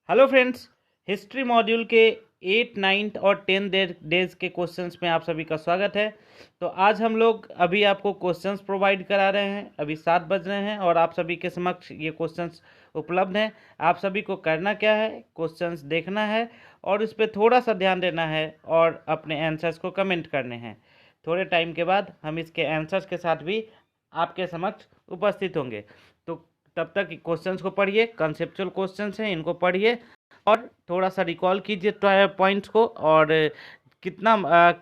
Hello friends, history module के 8, 9 और 10 days के क्वेश्चंस में आप सभी का स्वागत है। तो आज हम लोग अभी आपको क्वेश्चंस प्रोवाइड करा रहे हैं। अभी 7 बज रहे हैं और आप सभी के समक्ष ये क्वेश्चंस उपलब्ध हैं। आप सभी को करना क्या है, क्वेश्चंस देखना है और उस पर थोड़ा सा ध्यान देना है और अपने आंसर्स को कमेंट करने हैं। थोड़े टाइम के बाद हम इसके आंसर्स के साथ भी आपके समक्ष उपस्थित होंगे। तो तब तक क्वेश्चंस को पढ़िए, कंसेप्चुअल क्वेश्चंस हैं, इनको पढ़िए और थोड़ा सा रिकॉल कीजिए पॉइंट्स को और कितना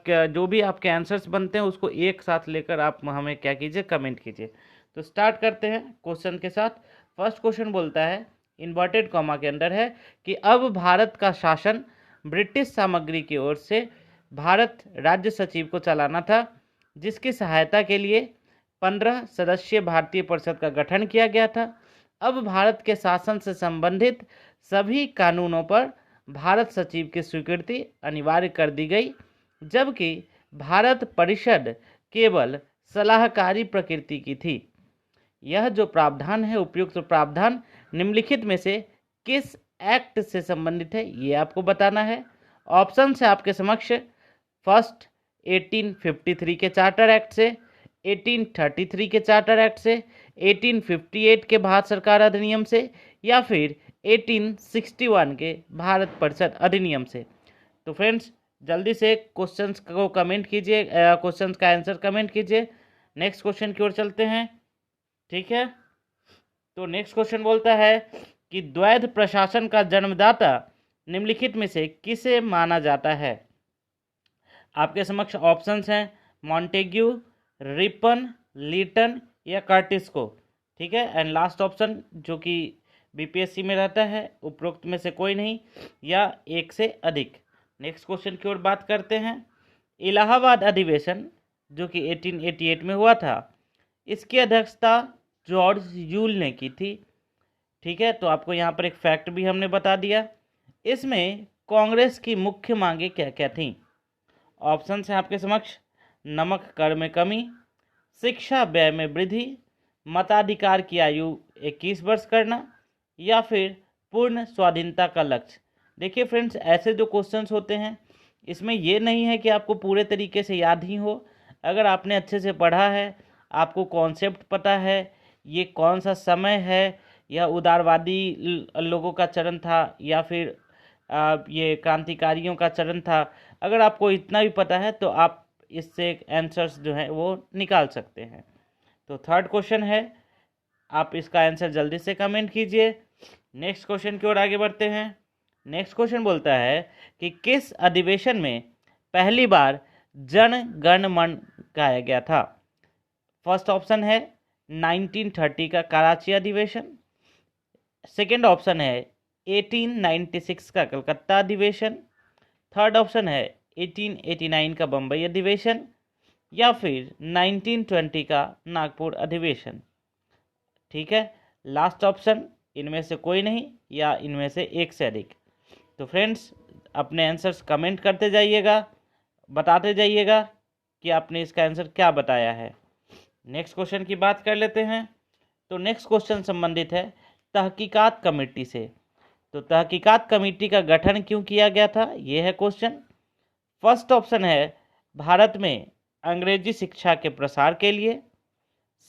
जो भी आपके आंसर्स बनते हैं उसको एक साथ लेकर आप हमें क्या कीजिए, कमेंट कीजिए। तो स्टार्ट करते हैं क्वेश्चन के साथ। फर्स्ट क्वेश्चन बोलता है, इन्वर्टेड कॉमा के अंदर है कि अब भारत का शासन ब्रिटिश सामग्री की ओर से भारत राज्य सचिव को चलाना था, जिसकी सहायता के लिए 15 सदस्यीय भारतीय परिषद का गठन किया गया था। अब भारत के शासन से संबंधित सभी कानूनों पर भारत सचिव की स्वीकृति अनिवार्य कर दी गई, जबकि भारत परिषद केवल सलाहकारी प्रकृति की थी। यह जो प्रावधान है, उपयुक्त प्रावधान निम्नलिखित में से किस एक्ट से संबंधित है, ये आपको बताना है। ऑप्शन है आपके समक्ष। फर्स्ट, 1853 के चार्टर एक्ट से, 1833 के चार्टर एक्ट से, 1858 के भारत सरकार अधिनियम से, या फिर 1861 के भारत परिषद अधिनियम से। तो फ्रेंड्स, जल्दी से क्वेश्चंस को कमेंट कीजिए, क्वेश्चंस का आंसर कमेंट कीजिए। नेक्स्ट क्वेश्चन की ओर चलते हैं। ठीक है, तो नेक्स्ट क्वेश्चन बोलता है कि द्वैध प्रशासन का जन्मदाता निम्नलिखित में से किसे माना जाता है। आपके समक्ष ऑप्शंस हैं मॉन्टेग्यू, रिपन, लीटन या कर्टिस को। ठीक है, एंड लास्ट ऑप्शन जो कि बीपीएससी में रहता है, उपरोक्त में से कोई नहीं या एक से अधिक। नेक्स्ट क्वेश्चन की ओर बात करते हैं। इलाहाबाद अधिवेशन जो कि 1888 में हुआ था, इसकी अध्यक्षता जॉर्ज यूल ने की थी। ठीक है, तो आपको यहाँ पर एक फैक्ट भी हमने बता दिया। इसमें कांग्रेस की मुख्य मांगे क्या क्या थीं। ऑप्शन है आपके समक्ष, नमक कर में कमी, शिक्षा व्यय में वृद्धि, मताधिकार की आयु 21 वर्ष करना, या फिर पूर्ण स्वाधीनता का लक्ष्य। देखिए फ्रेंड्स, ऐसे जो क्वेश्चंस होते हैं इसमें ये नहीं है कि आपको पूरे तरीके से याद ही हो। अगर आपने अच्छे से पढ़ा है, आपको कॉन्सेप्ट पता है, ये कौन सा समय है, यह उदारवादी लोगों का चरण था या फिर ये क्रांतिकारियों का चरण था, अगर आपको इतना भी पता है तो आप इससे आंसर्स जो है वो निकाल सकते हैं। तो थर्ड क्वेश्चन है, आप इसका आंसर जल्दी से कमेंट कीजिए। नेक्स्ट क्वेश्चन की ओर आगे बढ़ते हैं। नेक्स्ट क्वेश्चन बोलता है कि किस अधिवेशन में पहली बार जन गण मन गाया गया था। फर्स्ट ऑप्शन है 1930 का कराची अधिवेशन, सेकेंड ऑप्शन है 1896 का कलकत्ता अधिवेशन, थर्ड ऑप्शन है 1889 का बम्बई अधिवेशन, या फिर 1920 का नागपुर अधिवेशन। ठीक है, लास्ट ऑप्शन इनमें से कोई नहीं या इनमें से एक से अधिक। तो फ्रेंड्स, अपने आंसर्स कमेंट करते जाइएगा, बताते जाइएगा कि आपने इसका आंसर क्या बताया है। नेक्स्ट क्वेश्चन की बात कर लेते हैं। तो नेक्स्ट क्वेश्चन संबंधित है तहकीकात कमेटी से। तो तहकीकात कमेटी का गठन क्यों किया गया था, ये है क्वेश्चन। फर्स्ट ऑप्शन है भारत में अंग्रेजी शिक्षा के प्रसार के लिए,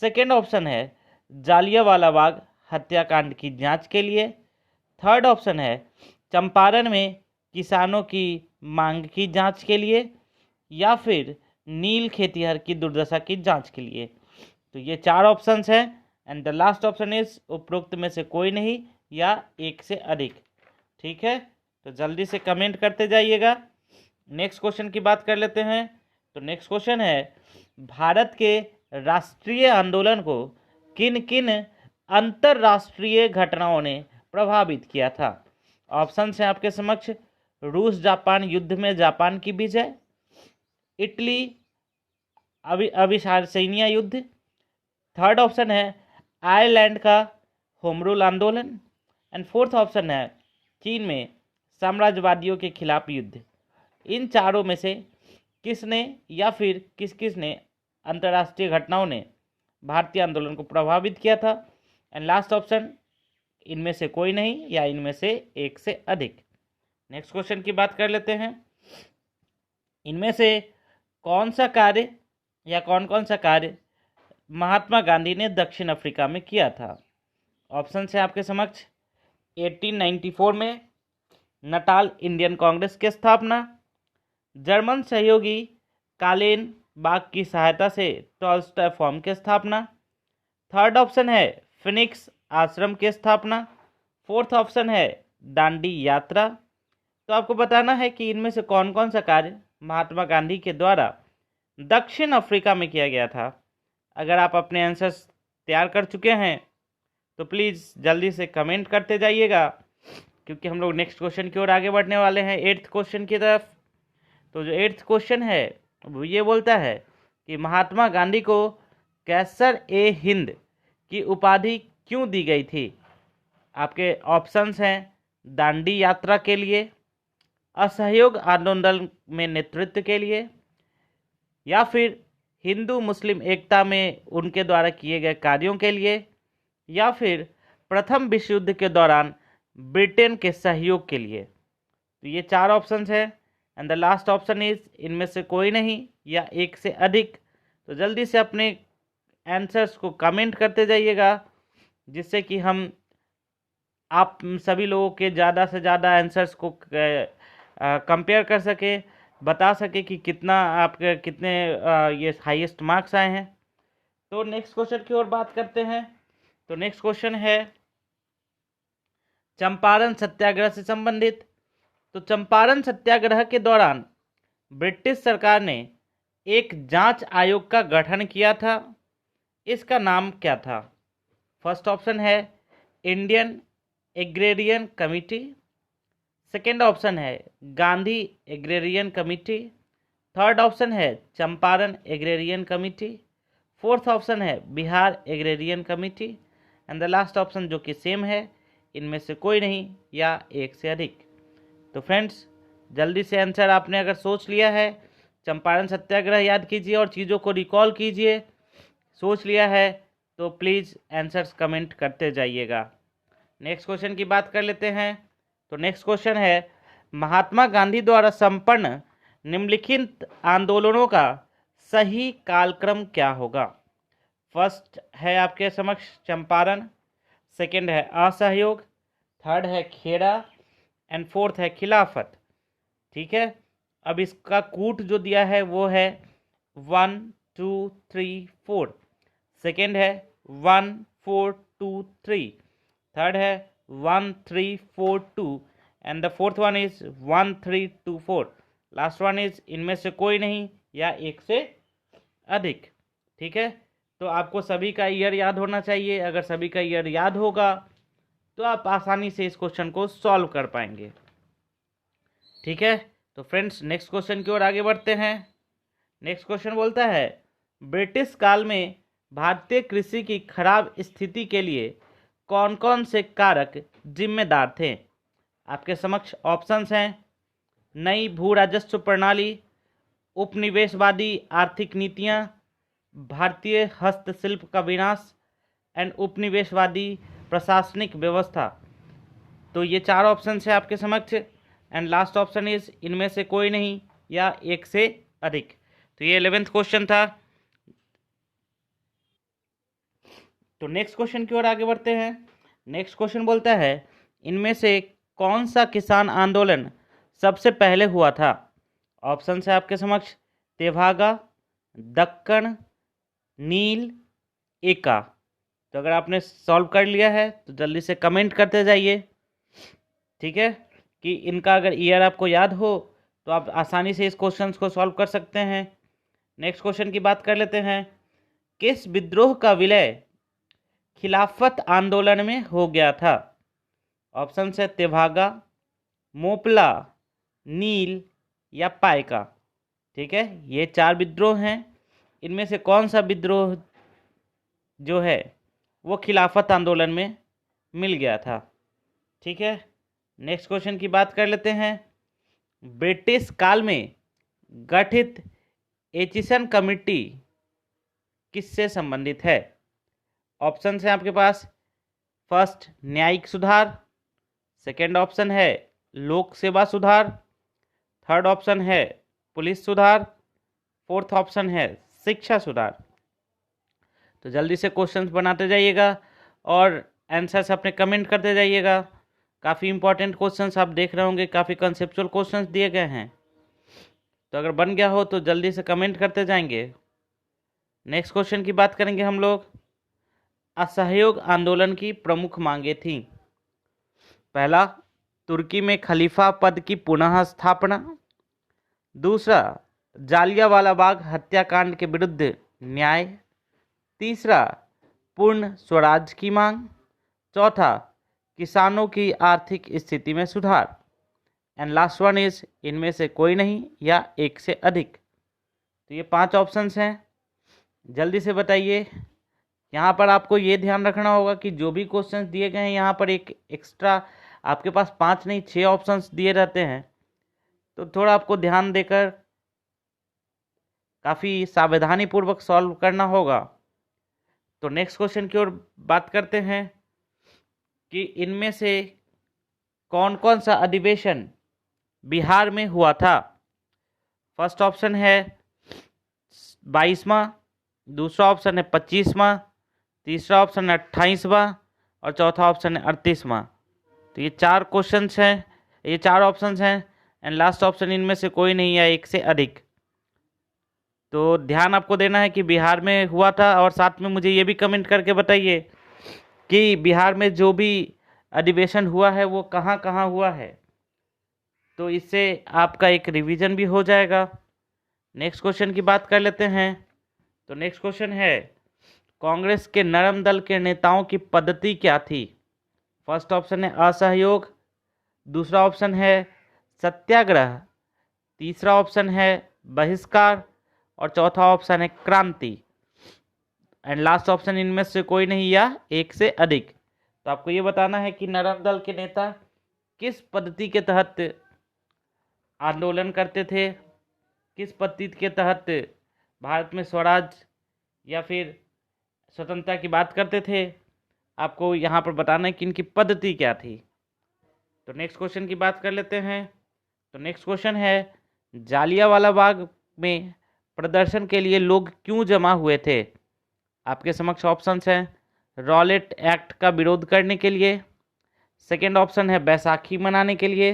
सेकेंड ऑप्शन है जालियांवाला बाग हत्याकांड की जांच के लिए, थर्ड ऑप्शन है चंपारण में किसानों की मांग की जांच के लिए, या फिर नील खेतिहर की दुर्दशा की जांच के लिए। तो ये चार ऑप्शंस हैं and the last option is उपरोक्त में से कोई नहीं या एक से अधिक। ठीक है, तो जल्दी से कमेंट करते जाइएगा। नेक्स्ट क्वेश्चन की बात कर लेते हैं। तो नेक्स्ट क्वेश्चन है, भारत के राष्ट्रीय आंदोलन को किन किन अंतरराष्ट्रीय घटनाओं ने प्रभावित किया था। ऑप्शन है आपके समक्ष, रूस जापान युद्ध में जापान की विजय, इटली अबिसिनिया युद्ध, थर्ड ऑप्शन है आयरलैंड का होम रूल आंदोलन, एंड फोर्थ ऑप्शन है चीन में साम्राज्यवादियों के खिलाफ युद्ध। इन चारों में से किसने या फिर किस किस ने अंतर्राष्ट्रीय घटनाओं ने भारतीय आंदोलन को प्रभावित किया था। एंड लास्ट ऑप्शन इनमें से कोई नहीं या इनमें से एक से अधिक। नेक्स्ट क्वेश्चन की बात कर लेते हैं। इनमें से कौन सा कार्य या कौन कौन सा कार्य महात्मा गांधी ने दक्षिण अफ्रीका में किया था? ऑप्शन है आपके समक्ष। 1894 में नटाल इंडियन कांग्रेस की स्थापना, जर्मन सहयोगी कालेन बाग की सहायता से टॉल्स्टॉय फॉर्म की स्थापना, थर्ड ऑप्शन है फिनिक्स आश्रम की स्थापना, फोर्थ ऑप्शन है दांडी यात्रा। तो आपको बताना है कि इनमें से कौन कौन सा कार्य महात्मा गांधी के द्वारा दक्षिण अफ्रीका में किया गया था। अगर आप अपने आंसर्स तैयार कर चुके हैं तो प्लीज़ जल्दी से कमेंट करते जाइएगा, क्योंकि हम लोग नेक्स्ट क्वेश्चन की ओर आगे बढ़ने वाले हैं, 8th क्वेश्चन की तरफ। तो जो 8th क्वेश्चन है वो ये बोलता है कि महात्मा गांधी को कैसर ए हिंद की उपाधि क्यों दी गई थी? आपके ऑप्शंस हैं दांडी यात्रा के लिए, असहयोग आंदोलन में नेतृत्व के लिए, या फिर हिंदू मुस्लिम एकता में उनके द्वारा किए गए कार्यों के लिए, या फिर प्रथम विश्व युद्ध के दौरान ब्रिटेन के सहयोग के लिए। तो ये 4 ऑप्शंस हैं and the last option is इनमें से कोई नहीं या एक से अधिक। तो जल्दी से अपने आंसर्स को कमेंट करते जाइएगा, जिससे कि हम आप सभी लोगों के ज़्यादा से ज़्यादा आंसर्स को कंपेयर कर सके, बता सके कि कितना आपके कितने ये हाईएस्ट मार्क्स आए हैं। तो नेक्स्ट क्वेश्चन की ओर बात करते हैं। तो नेक्स्ट क्वेश्चन है चंपारण सत्याग्रह से संबंधित। तो चंपारण सत्याग्रह के दौरान ब्रिटिश सरकार ने एक जांच आयोग का गठन किया था, इसका नाम क्या था? फर्स्ट ऑप्शन है Indian agrarian committee, second option है Gandhi agrarian committee, third option है Champaran agrarian committee, fourth option है Bihar agrarian committee and the last option जो कि सेम है, इनमें से कोई नहीं या एक से अधिक। तो फ्रेंड्स जल्दी से आंसर आपने अगर सोच लिया है, चंपारण सत्याग्रह याद कीजिए और चीज़ों को रिकॉल कीजिए। सोच लिया है तो प्लीज़ आंसर्स कमेंट करते जाइएगा। नेक्स्ट क्वेश्चन की बात कर लेते हैं। तो नेक्स्ट क्वेश्चन है महात्मा गांधी द्वारा संपन्न निम्नलिखित आंदोलनों का सही कालक्रम क्या होगा? फर्स्ट है आपके समक्ष चंपारण, सेकंड है असहयोग, थर्ड है खेड़ा एंड फोर्थ है खिलाफत। ठीक है, अब इसका कूट जो दिया है वो है 1 2 3 4, सेकेंड है 1 4 2 3, थर्ड है 1 3 4 2 and the fourth one is 1 3 2 4। Last one is इनमें से कोई नहीं या एक से अधिक। ठीक है, तो आपको सभी का ईयर याद होना चाहिए। अगर सभी का ईयर याद होगा तो आप आसानी से इस क्वेश्चन को सॉल्व कर पाएंगे। ठीक है, तो फ्रेंड्स नेक्स्ट क्वेश्चन की ओर आगे बढ़ते हैं। नेक्स्ट क्वेश्चन बोलता है ब्रिटिश काल में भारतीय कृषि की खराब स्थिति के लिए कौन कौन से कारक जिम्मेदार थे? आपके समक्ष ऑप्शंस हैं नई भू राजस्व प्रणाली, उपनिवेशवादी आर्थिक नीतियां, भारतीय हस्तशिल्प का विनाश एंड उपनिवेशवादी प्रशासनिक व्यवस्था। तो ये 4 ऑप्शन है आपके समक्ष एंड लास्ट ऑप्शन इज इनमें से कोई नहीं या एक से अधिक। तो ये 11th क्वेश्चन था। तो नेक्स्ट क्वेश्चन की ओर आगे बढ़ते हैं। नेक्स्ट क्वेश्चन बोलता है इनमें से कौन सा किसान आंदोलन सबसे पहले हुआ था? ऑप्शन है आपके समक्ष तेभागा, दक्कन, नील, एका। तो अगर आपने सॉल्व कर लिया है तो जल्दी से कमेंट करते जाइए। ठीक है, कि इनका अगर ईयर आपको याद हो तो आप आसानी से इस क्वेश्चन को सॉल्व कर सकते हैं। नेक्स्ट क्वेश्चन की बात कर लेते हैं। किस विद्रोह का विलय खिलाफत आंदोलन में हो गया था? ऑप्शन है तेभागा, मोपला, नील या पाइका। ठीक है, ये 4 विद्रोह हैं। इनमें से कौन सा विद्रोह जो है वो खिलाफत आंदोलन में मिल गया था? ठीक है, नेक्स्ट क्वेश्चन की बात कर लेते हैं। ब्रिटिश काल में गठित एचिसन कमेटी किससे संबंधित है? ऑप्शन है आपके पास फर्स्ट, न्यायिक सुधार। सेकेंड ऑप्शन है लोक सेवा सुधार। थर्ड ऑप्शन है पुलिस सुधार। फोर्थ ऑप्शन है शिक्षा सुधार। तो जल्दी से क्वेश्चंस बनाते जाइएगा और आंसर्स अपने कमेंट करते जाइएगा। काफ़ी इंपॉर्टेंट क्वेश्चंस आप देख रहे होंगे, काफ़ी कंसेप्चुअल क्वेश्चंस दिए गए हैं। तो अगर बन गया हो तो जल्दी से कमेंट करते जाएंगे। नेक्स्ट क्वेश्चन की बात करेंगे हम लोग। असहयोग आंदोलन की प्रमुख मांगे थी। पहला, तुर्की में खलीफा पद की पुनः स्थापना। दूसरा, जालियांवाला बाग हत्याकांड के विरुद्ध न्याय। तीसरा, पूर्ण स्वराज की मांग। चौथा, किसानों की आर्थिक स्थिति में सुधार। एंड लास्ट वन इज इनमें से कोई नहीं या एक से अधिक। तो ये 5 ऑप्शंस हैं, जल्दी से बताइए। यहाँ पर आपको ये ध्यान रखना होगा कि जो भी क्वेश्चंस दिए गए हैं यहाँ पर एक एक्स्ट्रा आपके पास 5 नहीं 6 ऑप्शंस दिए रहते हैं। तो थोड़ा आपको ध्यान देकर काफ़ी सावधानी पूर्वक सॉल्व करना होगा। तो नेक्स्ट क्वेश्चन की ओर बात करते हैं कि इनमें से कौन कौन सा अधिवेशन बिहार में हुआ था। फर्स्ट ऑप्शन है 22वां, दूसरा ऑप्शन है 25वां, तीसरा ऑप्शन है 28वां और चौथा ऑप्शन है 38वां। तो ये 4 क्वेश्चंस हैं, ये 4 ऑप्शंस हैं एंड लास्ट ऑप्शन इनमें से कोई नहीं है एक से अधिक। तो ध्यान आपको देना है कि बिहार में हुआ था और साथ में मुझे ये भी कमेंट करके बताइए कि बिहार में जो भी अधिवेशन हुआ है वो कहाँ कहाँ हुआ है। तो इससे आपका एक रिवीजन भी हो जाएगा। नेक्स्ट क्वेश्चन की बात कर लेते हैं। तो नेक्स्ट क्वेश्चन है कांग्रेस के नरम दल के नेताओं की पद्धति क्या थी। फर्स्ट ऑप्शन है असहयोग, दूसरा ऑप्शन है सत्याग्रह, तीसरा ऑप्शन है बहिष्कार और चौथा ऑप्शन है क्रांति। एंड लास्ट ऑप्शन इनमें से कोई नहीं या एक से अधिक। तो आपको ये बताना है कि नरम दल के नेता किस पद्धति के तहत आंदोलन करते थे, किस पद्धति के तहत भारत में स्वराज या फिर स्वतंत्रता की बात करते थे। आपको यहाँ पर बताना है कि इनकी पद्धति क्या थी। तो नेक्स्ट क्वेश्चन की बात कर लेते हैं। तो नेक्स्ट क्वेश्चन है जालियांवाला बाग में प्रदर्शन के लिए लोग क्यों जमा हुए थे। आपके समक्ष ऑप्शंस हैं रॉलेट एक्ट का विरोध करने के लिए, सेकेंड ऑप्शन है बैसाखी मनाने के लिए,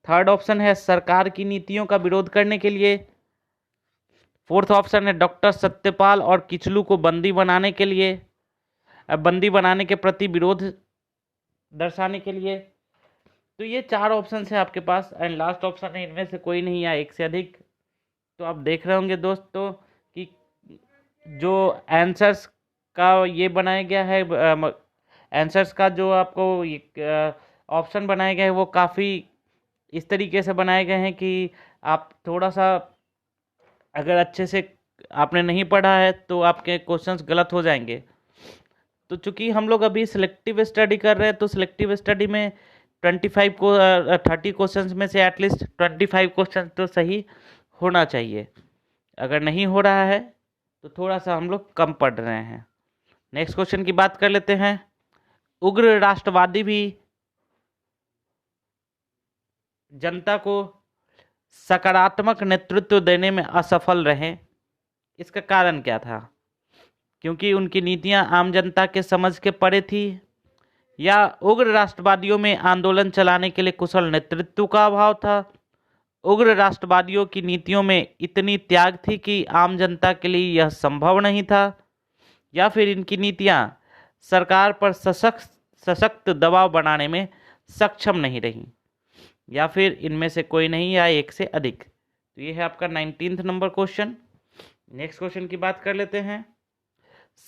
थर्ड ऑप्शन है सरकार की नीतियों का विरोध करने के लिए, फोर्थ ऑप्शन है डॉक्टर सत्यपाल और किचलू को बंदी बनाने के लिए, बंदी बनाने के प्रति विरोध दर्शाने के लिए। तो ये 4 ऑप्शन है आपके पास एंड लास्ट ऑप्शन है इनमें से कोई नहीं या एक से अधिक। तो आप देख रहे होंगे दोस्तों कि जो आंसर्स का ये बनाया गया है, आंसर्स का जो आपको ऑप्शन बनाए गए हैं वो काफ़ी इस तरीके से बनाए गए हैं कि आप थोड़ा सा अगर अच्छे से आपने नहीं पढ़ा है तो आपके क्वेश्चंस गलत हो जाएंगे। तो चूंकि हम लोग अभी सिलेक्टिव स्टडी कर रहे हैं तो सिलेक्टिव स्टडी में 30 क्वेश्चंस में से एटलीस्ट 25 क्वेश्चन तो सही होना चाहिए। अगर नहीं हो रहा है तो थोड़ा सा हम लोग कम पढ़ रहे हैं। नेक्स्ट क्वेश्चन की बात कर लेते हैं। उग्र राष्ट्रवादी भी जनता को सकारात्मक नेतृत्व देने में असफल रहे, इसका कारण क्या था। क्योंकि उनकी नीतियां आम जनता के समझ के परे थी, या उग्र राष्ट्रवादियों में आंदोलन चलाने के लिए कुशल नेतृत्व का अभाव था, उग्र राष्ट्रवादियों की नीतियों में इतनी त्याग थी कि आम जनता के लिए यह संभव नहीं था, या फिर इनकी नीतियां सरकार पर सशक्त दबाव बनाने में सक्षम नहीं रहीं, या फिर इनमें से कोई नहीं या एक से अधिक। तो ये है आपका 19th number question. Next question की बात कर लेते हैं।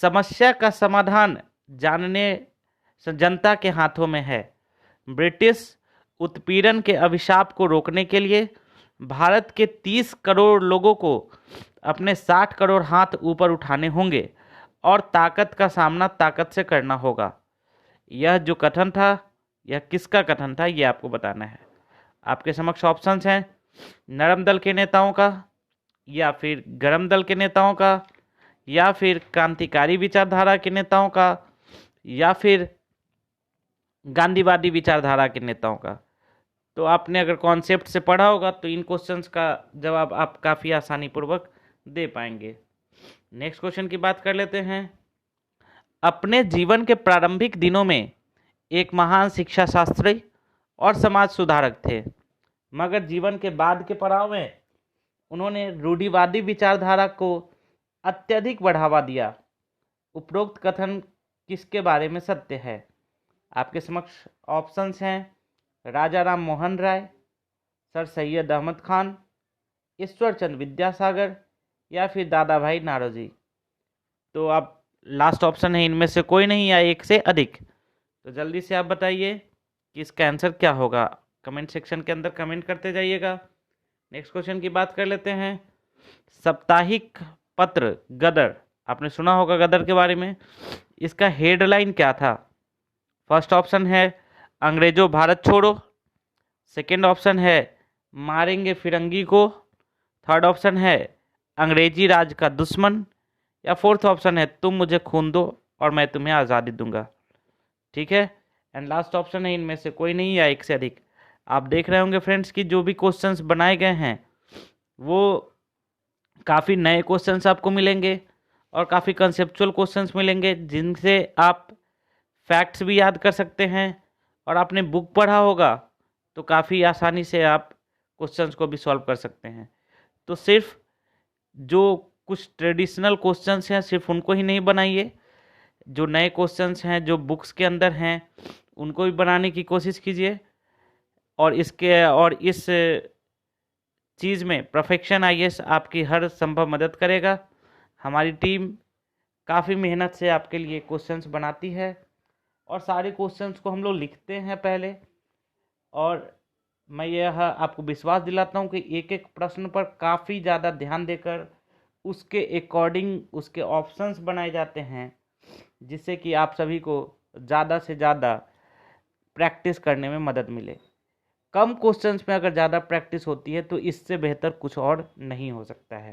समस्या का समाधान जानने जनता के हाथों में है। ब्रिटिश उत्पीड़न के अभिशाप को रोकने के लिए भारत के 30 करोड़ लोगों को अपने 60 करोड़ हाथ ऊपर उठाने होंगे और ताकत का सामना ताकत से करना होगा। यह जो कथन था यह किसका कथन था ये आपको बताना है। आपके समक्ष ऑप्शंस हैं नरम दल के नेताओं का, या फिर गरम दल के नेताओं का, या फिर क्रांतिकारी विचारधारा के नेताओं का, या फिर गांधीवादी विचारधारा के नेताओं का। तो आपने अगर कॉन्सेप्ट से पढ़ा होगा तो इन क्वेश्चंस का जवाब आप काफ़ी आसानी पूर्वक दे पाएंगे। नेक्स्ट क्वेश्चन की बात कर लेते हैं। अपने जीवन के प्रारंभिक दिनों में एक महान शिक्षा शास्त्री और समाज सुधारक थे, मगर जीवन के बाद के पड़ाव में उन्होंने रूढ़िवादी विचारधारा को अत्यधिक बढ़ावा दिया। उपरोक्त कथन किसके बारे में सत्य है? आपके समक्ष ऑप्शंस हैं राजा राम मोहन राय, सर सैयद अहमद खान, ईश्वर चंद्र विद्यासागर या फिर दादा भाई नारोजी। तो आप लास्ट ऑप्शन है इनमें से कोई नहीं या एक से अधिक। तो जल्दी से आप बताइए कि इसका आंसर क्या होगा। कमेंट सेक्शन के अंदर कमेंट करते जाइएगा। नेक्स्ट क्वेश्चन की बात कर लेते हैं। साप्ताहिक पत्र गदर, आपने सुना होगा गदर के बारे में, इसका हेडलाइन क्या था? फर्स्ट ऑप्शन है अंग्रेजों भारत छोड़ो, सेकेंड ऑप्शन है मारेंगे फिरंगी को, थर्ड ऑप्शन है अंग्रेजी राज का दुश्मन, या फोर्थ ऑप्शन है तुम मुझे खून दो और मैं तुम्हें आज़ादी दूंगा। ठीक है, एंड लास्ट ऑप्शन है इनमें से कोई नहीं या एक से अधिक। आप देख रहे होंगे फ्रेंड्स कि जो भी क्वेश्चंस बनाए गए हैं वो काफ़ी नए क्वेश्चंस आपको मिलेंगे और काफ़ी कंसेप्चुअल क्वेश्चंस मिलेंगे, जिनसे आप फैक्ट्स भी याद कर सकते हैं और आपने बुक पढ़ा होगा तो काफ़ी आसानी से आप क्वेश्चंस को भी सॉल्व कर सकते हैं। तो सिर्फ जो कुछ ट्रेडिशनल क्वेश्चंस हैं सिर्फ उनको ही नहीं बनाइए, जो नए क्वेश्चंस हैं जो बुक्स के अंदर हैं उनको भी बनाने की कोशिश कीजिए। और इस चीज़ में परफेक्शन आईएएस आपकी हर संभव मदद करेगा। हमारी टीम काफ़ी मेहनत से आपके लिए क्वेश्चंस बनाती है और सारे क्वेश्चंस को हम लोग लिखते हैं पहले, और मैं यह आपको विश्वास दिलाता हूं कि एक एक प्रश्न पर काफ़ी ज़्यादा ध्यान देकर उसके अकॉर्डिंग उसके ऑप्शंस बनाए जाते हैं, जिससे कि आप सभी को ज़्यादा से ज़्यादा प्रैक्टिस करने में मदद मिले। कम क्वेश्चंस में अगर ज़्यादा प्रैक्टिस होती है तो इससे बेहतर कुछ और नहीं हो सकता है।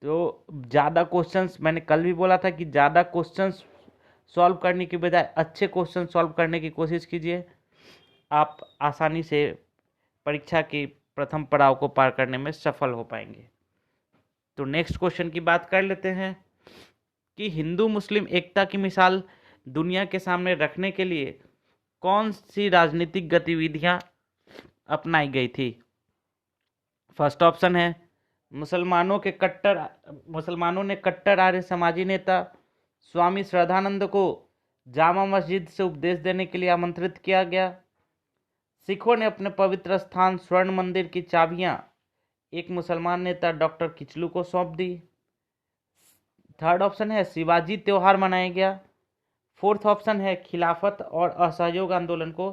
तो ज़्यादा क्वेश्चंस, मैंने कल भी बोला था कि ज़्यादा क्वेश्चंस सॉल्व करने की बजाय अच्छे क्वेश्चन सॉल्व करने की कोशिश कीजिए। आप आसानी से परीक्षा की प्रथम पड़ाव को पार करने में सफल हो पाएंगे। तो नेक्स्ट क्वेश्चन की बात कर लेते हैं कि हिंदू मुस्लिम एकता की मिसाल दुनिया के सामने रखने के लिए कौन सी राजनीतिक गतिविधियां अपनाई गई थी? फर्स्ट ऑप्शन है मुसलमानों ने कट्टर आर्य समाजी नेता स्वामी श्रद्धानंद को जामा मस्जिद से उपदेश देने के लिए आमंत्रित किया गया। सिखों ने अपने पवित्र स्थान स्वर्ण मंदिर की चाबियां एक मुसलमान नेता डॉक्टर किचलू को सौंप दी। थर्ड ऑप्शन है शिवाजी त्योहार मनाया गया। फोर्थ ऑप्शन है खिलाफत और असहयोग आंदोलन को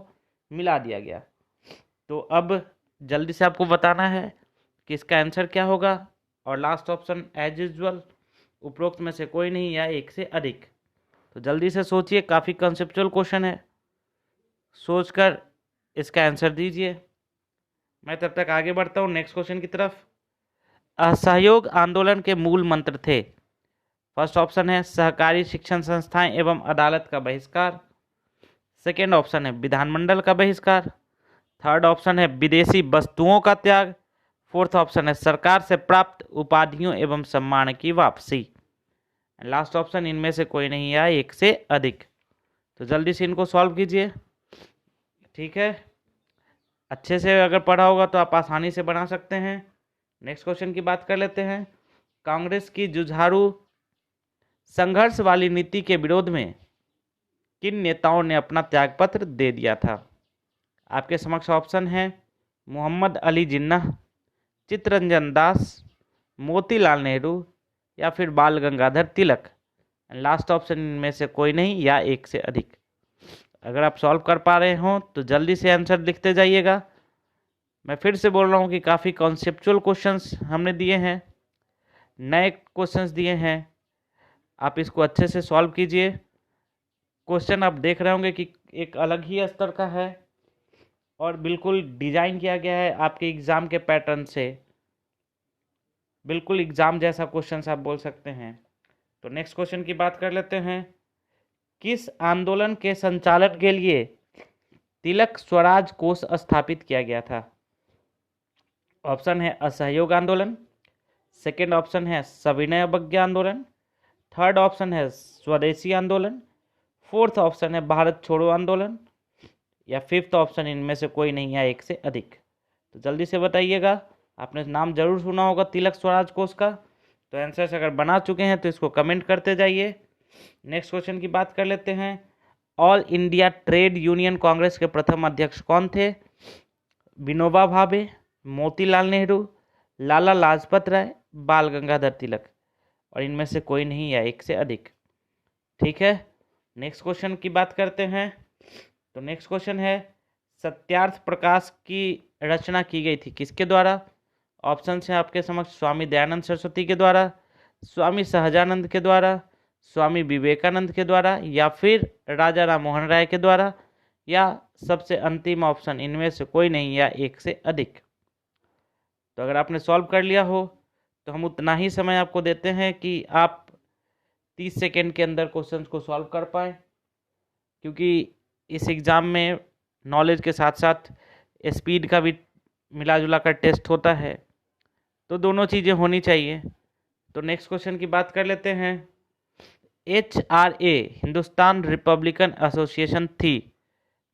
मिला दिया गया। तो अब जल्दी से आपको बताना है कि इसका आंसर क्या होगा, और लास्ट ऑप्शन एज यूजुअल उपरोक्त में से कोई नहीं या एक से अधिक। तो जल्दी से सोचिए, काफ़ी कंसेप्चुअल क्वेश्चन है, सोचकर इसका आंसर दीजिए। मैं तब तक आगे बढ़ता हूँ नेक्स्ट क्वेश्चन की तरफ। असहयोग आंदोलन के मूल मंत्र थे। फर्स्ट ऑप्शन है सहकारी शिक्षण संस्थाएं एवं अदालत का बहिष्कार। सेकेंड ऑप्शन है विधानमंडल का बहिष्कार। थर्ड ऑप्शन है विदेशी वस्तुओं का त्याग। फोर्थ ऑप्शन है सरकार से प्राप्त उपाधियों एवं सम्मान की वापसी। लास्ट ऑप्शन इनमें से कोई नहीं या एक से अधिक। तो जल्दी से इनको सॉल्व कीजिए। ठीक है, अच्छे से अगर पढ़ा होगा तो आप आसानी से बना सकते हैं। नेक्स्ट क्वेश्चन की बात कर लेते हैं। कांग्रेस की जुझारू संघर्ष वाली नीति के विरोध में किन नेताओं ने अपना त्यागपत्र दे दिया था? आपके समक्ष ऑप्शन है मोहम्मद अली जिन्ना, चित्तरंजन दास, मोतीलाल नेहरू या फिर बाल गंगाधर तिलक। लास्ट ऑप्शन इनमें से कोई नहीं या एक से अधिक। अगर आप सॉल्व कर पा रहे हो तो जल्दी से आंसर लिखते जाइएगा। मैं फिर से बोल रहा हूँ कि काफ़ी कॉन्सेप्चुअल क्वेश्चंस हमने दिए हैं, नए क्वेश्चंस दिए हैं, आप इसको अच्छे से सॉल्व कीजिए। क्वेश्चन आप देख रहे होंगे कि एक अलग ही स्तर का है और बिल्कुल डिजाइन किया गया है आपके एग्ज़ाम के पैटर्न से, बिल्कुल एग्ज़ाम जैसा क्वेश्चन आप बोल सकते हैं। तो नेक्स्ट क्वेश्चन की बात कर लेते हैं। किस आंदोलन के संचालन के लिए तिलक स्वराज कोष स्थापित किया गया था? ऑप्शन है असहयोग आंदोलन, सेकेंड ऑप्शन है सविनय अवज्ञा आंदोलन, थर्ड ऑप्शन है स्वदेशी आंदोलन, फोर्थ ऑप्शन है भारत छोड़ो आंदोलन, या फिफ्थ ऑप्शन इनमें से कोई नहीं है, एक से अधिक। तो जल्दी से बताइएगा। आपने नाम जरूर सुना होगा तिलक स्वराज कोष का। तो आंसर्स अगर बना चुके हैं तो इसको कमेंट करते जाइए। नेक्स्ट क्वेश्चन की बात कर लेते हैं। All India trade union Congress के प्रथम अध्यक्ष कौन थे? विनोबा भावे, मोतीलाल नेहरू, लाला लाजपत राय, बाल गंगाधर तिलक, और इनमें से कोई नहीं या एक से अधिक। ठीक है, नेक्स्ट क्वेश्चन की बात करते हैं। तो नेक्स्ट क्वेश्चन है, सत्यार्थ प्रकाश की रचना की गई थी किसके द्वारा? ऑप्शन है आपके समक्ष, स्वामी दयानंद सरस्वती के द्वारा, स्वामी सहजानंद के द्वारा, स्वामी विवेकानंद के द्वारा, या फिर राजा राम मोहन राय के द्वारा, या सबसे अंतिम ऑप्शन इनमें से कोई नहीं या एक से अधिक। तो अगर आपने सॉल्व कर लिया हो तो हम उतना ही समय आपको देते हैं कि आप 30 सेकेंड के अंदर क्वेश्चंस को सॉल्व कर पाएँ, क्योंकि इस एग्ज़ाम में नॉलेज के साथ साथ स्पीड का भी मिला जुला कर टेस्ट होता है, तो दोनों चीज़ें होनी चाहिए। तो नेक्स्ट क्वेश्चन की बात कर लेते हैं। HRA हिंदुस्तान रिपब्लिकन एसोसिएशन थी?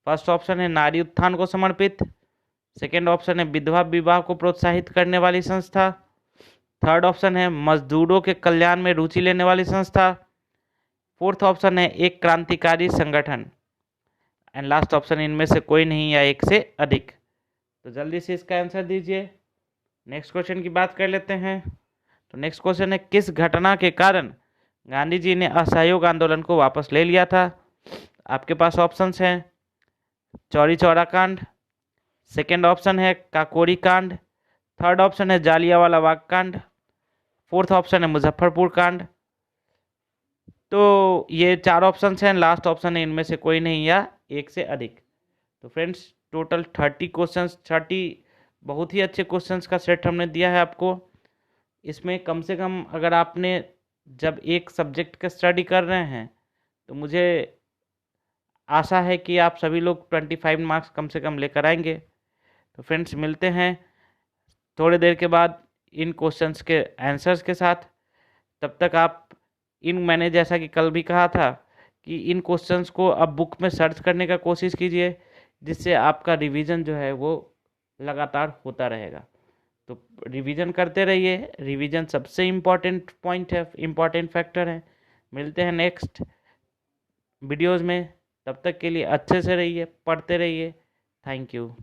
फर्स्ट ऑप्शन है नारी उत्थान को समर्पित, सेकेंड ऑप्शन है विधवा विवाह को प्रोत्साहित करने वाली संस्था, थर्ड ऑप्शन है मजदूरों के कल्याण में रुचि लेने वाली संस्था, फोर्थ ऑप्शन है एक क्रांतिकारी संगठन, एंड लास्ट ऑप्शन इनमें से कोई नहीं या एक से अधिक। तो जल्दी से इसका आंसर दीजिए। नेक्स्ट क्वेश्चन की बात कर लेते हैं। तो नेक्स्ट क्वेश्चन है, किस घटना के कारण गांधी जी ने असहयोग आंदोलन को वापस ले लिया था? आपके पास ऑप्शंस हैं, चौरी चौरा कांड, सेकेंड ऑप्शन है काकोरी कांड, थर्ड ऑप्शन है जालियांवाला बाग कांड, फोर्थ ऑप्शन है मुजफ्फरपुर कांड। तो ये चार ऑप्शंस हैं, लास्ट ऑप्शन है इनमें से कोई नहीं या एक से अधिक। तो फ्रेंड्स, टोटल 30 क्वेश्चंस, 30 बहुत ही अच्छे क्वेश्चंस का सेट हमने दिया है आपको। इसमें कम से कम अगर आपने जब एक सब्जेक्ट का स्टडी कर रहे हैं तो मुझे आशा है कि आप सभी लोग 25 मार्क्स कम से कम लेकर आएंगे। तो फ्रेंड्स, मिलते हैं थोड़ी देर के बाद इन क्वेश्चंस के आंसर्स के साथ। तब तक आप मैंने जैसा कि कल भी कहा था कि इन क्वेश्चंस को अब बुक में सर्च करने का कोशिश कीजिए, जिससे आपका रिवीजन जो है वो लगातार होता रहेगा। तो रिवीजन करते रहिए, रिवीजन सबसे इम्पॉर्टेंट पॉइंट है, इम्पॉर्टेंट फैक्टर है। मिलते हैं नेक्स्ट वीडियोज़ में, तब तक के लिए अच्छे से रहिए, पढ़ते रहिए। Thank you.